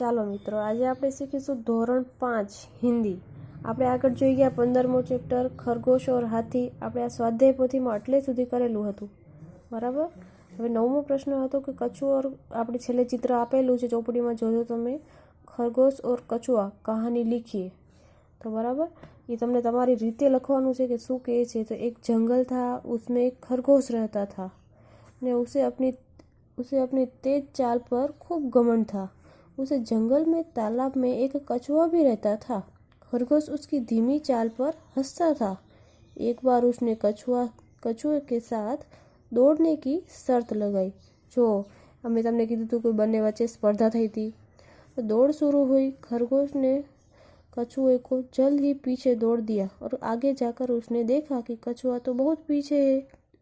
ચાલો મિત્રો, આજે આપણે શીખીશું ધોરણ 5 હિન્દી. આપણે આગળ જોઈ ગયા 15મો ચેપ્ટર ખરગોશ ઓર હાથી. આપણે આ સ્વાધ્યાય પોથીમાં એટલે સુધી કરેલું હતું, બરાબર. હવે 9મો પ્રશ્ન હતો કે કછુआ ઓર, આપણે છેલ્લે ચિત્ર આપેલું છે ચોપડીમાં, જોજો તમે. ખરગોશ ઓર કછુआ કહાની લીખીએ. તો બરાબર, એ તમને તમારી રીતે લખવાનું છે કે શું કહે છે. તો એક જંગલ था, उसमें एक खरगोश रहता था ने उसे अपनी तेज चाल पर खूब घमंड था. उसे जंगल में तालाब में एक कछुआ भी रहता था. खरगोश उसकी धीमी चाल पर हंसता था. एक बार उसने कछुए के साथ दौड़ने की शर्त लगाई. जो અમે તમને કીધું હતું કે બંને વચ્ચે સ્પર્ધા થઈ હતી. तो दौड़ शुरू हुई. खरगोश ने कछुए को जल्द ही पीछे दौड़ दिया और आगे जाकर उसने देखा कि कछुआ तो बहुत पीछे है.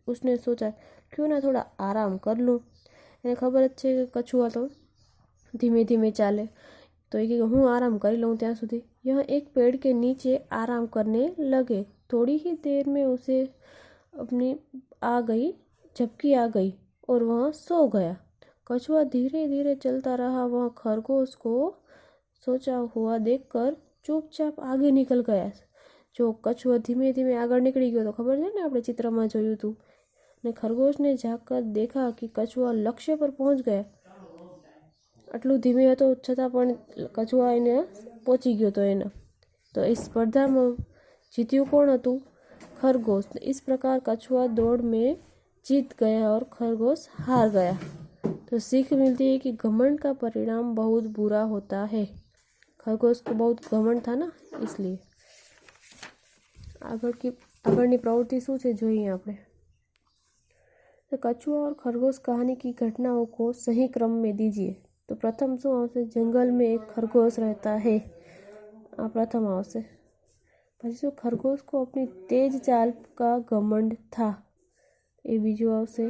उसने सोचा क्यों ना थोड़ा आराम कर लूँ. એને ખબર જ છે કે કછુआ તો धीमे धीमे चाले, तो ये हूँ आराम कर लूँ ત્યાં સુધી. यह एक पेड़ के नीचे आराम करने लगे. थोड़ी ही देर में उसे अपनी झपकी आ गई और वह सो गया. कछुआ धीरे धीरे चलता रहा. वह खरगोश को सोचा हुआ देखकर चुपचाप आगे निकल गया. जो कछुआ धीमे धीमे આગળ નીકળી ગયો તો ખબર છે ને, આપણે ચિત્રમાં જોયું હતું. ने खरगोश ने जाकर देखा कि कछुआ लक्ष्य पर पहुंच गया. आटलू धीमे હતો છતાં પણ કછુઆ એને પહોંચી ગયો તો એને. तो इस स्पर्धा में जीत्યું કોણ હતું? खरगोश. इस प्रकार कछुआ दौड़ में जीत गया और खरगोश हार गया. तो सीख मिलती है कि घमंड का परिणाम बहुत बुरा होता है. खरगोश को बहुत घमंड था ना, इसलिए. આગળની પ્રવૃત્તિ શું છે જોઈએ આપણે. तो कछुआ और खरगोश कहानी की घटनाओं को सही क्रम में दीजिए. तो प्रथम શું આવશે? जंगल में एक खरगोश रहता है. આ પ્રથમ આવશે. પછી શું? खरगोश को अपनी तेज चाल का घमंड था. એ બીજું આવશે.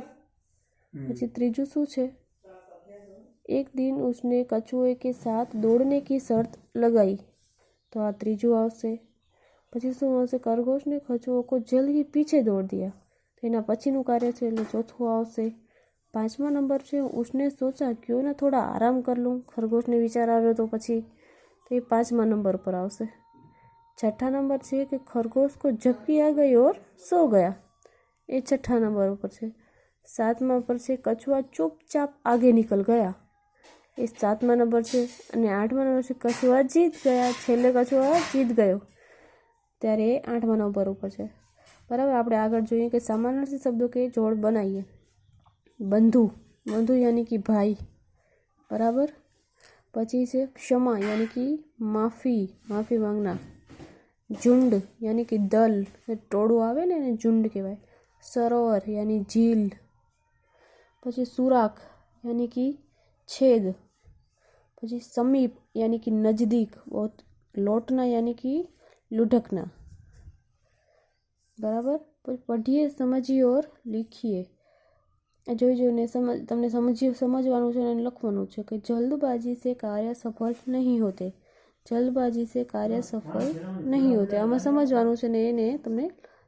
પછી ત્રીજું શું છે? एक दिन उसने कछुए के साथ दौड़ने की शर्त लगाई. तो આ ત્રીજું આવશે. પછી શું આવશે? खरगोश ने कछुओं को जल्द ही पीछे दौड़ दिया. એના પછીનું કાર્ય છે એટલે ચોથું આવશે. 5મા નંબર છે उसने सोचा क्यों ना थोड़ा आराम कर लूँ. खरगोशને વિચાર આવ્યો તો પછી, તો એ 5મા નંબર પર આવશે. 6ठा નંબર છે કે खरगोश को झपकी आ गई और सो गया. એ 6ठा નંબર ઉપર છે. 7મા પર છે कछुआ चुपचाप आगे निकल गया. એ 7મા નંબર છે. અને 8મા નંબર છે कछुआ जीत गया. छेल्ले कछुआ जीत गयो, ત્યારે 8મા નંબર ઉપર છે. बराबर. આપણે આગળ જોઈએ કે समानार्थी शब्दों के जोड़ बनाइए. बंधु, बंधु यानी कि भाई, बराबर. પછી છે क्षमा यानी कि माफ़ी मांगना. झुंड यानी कि दल, टोळું આવે ને એને झुंड કહેવાય. सरोवर यानी झील. પછી सुराख यानी कि छेद. પછી समीप यानी कि नज़दीक. बहुत लौटना यानी कि लुढ़कना. बराबर. पढ़िए, समझिए और लिखिए. જોઈ જોઈને તમને સમજવાનું છે અને લખવાનું છે કે જલ્દબાજી से कार्य सफल नहीं होते. જલ્દબાજી से कार्य सफल नहीं होते. આમાં સમજવાનું છે ને એને તમને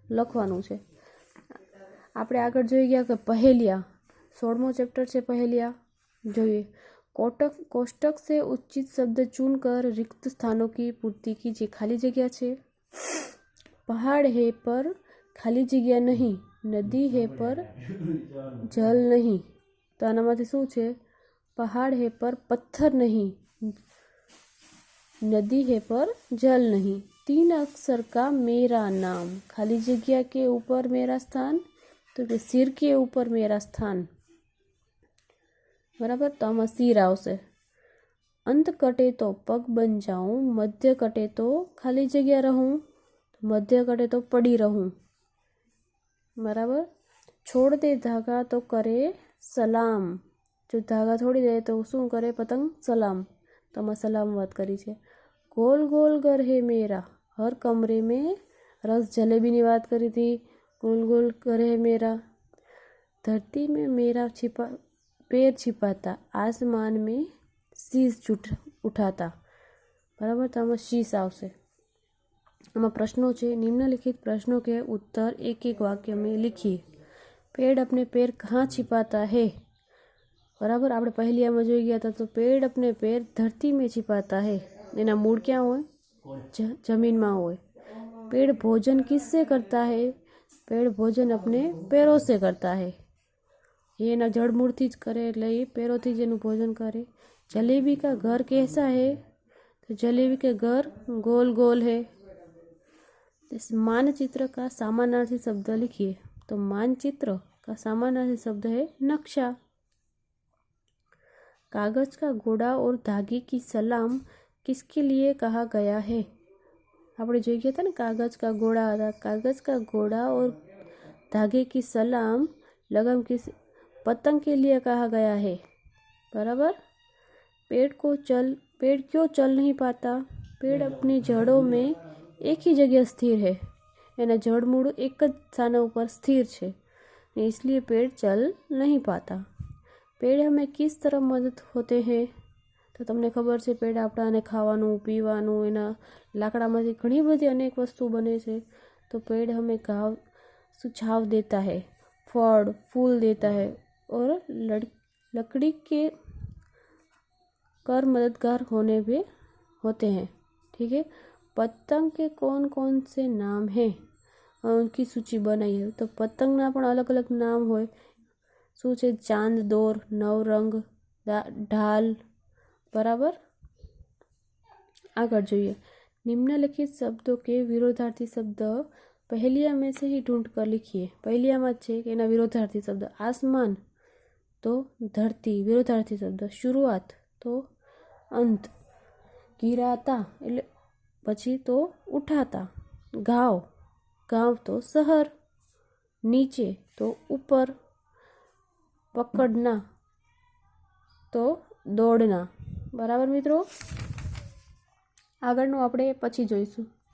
લખવાનું છે. આપણે આગળ જોઈ ગયા કે પહેલિયા. 16મો ચેપ્ટર છે પહેલિયા. જોઈએ. कोष्टक से उचित शब्द चुनकर रिक्त स्थानों की पूर्ति कीजिए. खाली जगह છે. पहाड़ है पर खाली जगह नहीं. नदी है पर जल नहीं. तो આનામાંથી શું છે? पहाड़ है पर पत्थर नहीं. नदी है पर जल नहीं. 3 अक्षर का मेरा नाम. खाली जगह के ऊपर मेरा स्थान, तो कि सिर के ऊपर मेरा स्थान. बराबर. तो આમાં સિર આવશે. अंत कटे तो पग बन जाऊं. मध्य कटे तो खाली जगह रहूं. मध्य कटे तो पड़ी रहूं. बराबर. छोड़ दे धागा तो करे सलाम. जो धागा छोड़ी दे तो શું કરે? પતંગ સલામ. તો આમાં સલામ વાત કરી છે. गोल गोल घर है मेरा. हर कमरे में रस जलेबीની વાત કરી હતી. गोल गोल घर है मेरा. धरती में मेरा पैर छिपाता. आसमान में शीश उठाता. बराबर. तो આમાં शीश આવશે. આમાં પ્રશ્નો છે. निम्नलिखित प्रश्नों के उत्तर एक एक वाक्य में लिखिए. पेड़ अपने पैर कहाँ छिपाता है? बराबर। આપણે પહેલિયામાં જોઈ ગયા था तो पेड़ अपने पैर धरती में छिपाता है, એના મૂળ ક્યાં હોય? જમીનમાં હોય। पेड़ भोजन किससे करता है? पेड़ भोजन अपने पैरों से करता है। ये एना जड़मूળથી જ કરે એટલે એ पैरोंથી જ એનું ભોજન કરે। जलेबी का घर कैसा है? तो जलेबी के घर गोल गोल है। मानचित्र का समानार्थी शब्द लिखिए। तो मानचित्र का समानार्थी शब्द है नक्शा। कागज का घोड़ा और धागे की सलाम किसके लिए कहा गया है? આપણે જોઈ ગયા था ना, कागज का घोड़ा था। कागज का घोड़ा और धागे की सलाम लगाम किस पतंग के लिए कहा गया है? बराबर। पेड़ क्यों चल नहीं पाता? पेड़ अपनी जड़ों में एक ही जगह स्थिर है। एना जड़मूળ एक જ स्थान पर स्थिर है, इसलिए पेड़ चल नहीं पाता। पेड़ हमें किस तरह मदद होते हैं? तो તમને ખબર છે પેડ આપણાને ખાવાનું પીવાનું એના લાકડામાંથી ઘણી બધી અનેક વસ્તુ બને છે। તો पेड़ हमें सुझाव देता है, फल फूल देता है और लकड़ी के कर मददगार होने भी होते हैं। ठीक है। पतंग के कौन कौन से नाम हैं? उनकी सूची बनाई है। तो पतंगना पण अलग अलग नाम होय। શું છે? ચાંદ દોર, નવરંગ, ઢાલ। बराबर। आगे જોઈએ। निम्नलिखित शब्दों के विरोधार्थी शब्द पहलिया में से ही ढूंढ कर लिखिए। पहलिया में છે કે એના વિરોધાર્થી શબ્દ। आसमान तो धरती विरोधार्थी शब्द। शुरुआत तो अंत। गिराता એટલે પછી તો ઉઠાતા। गांव तो शहर। नीचे तो ऊपर। पकड़ना तो दौड़ना। बराबर मित्रों, આગળનું આપણે પછી જોઈશું।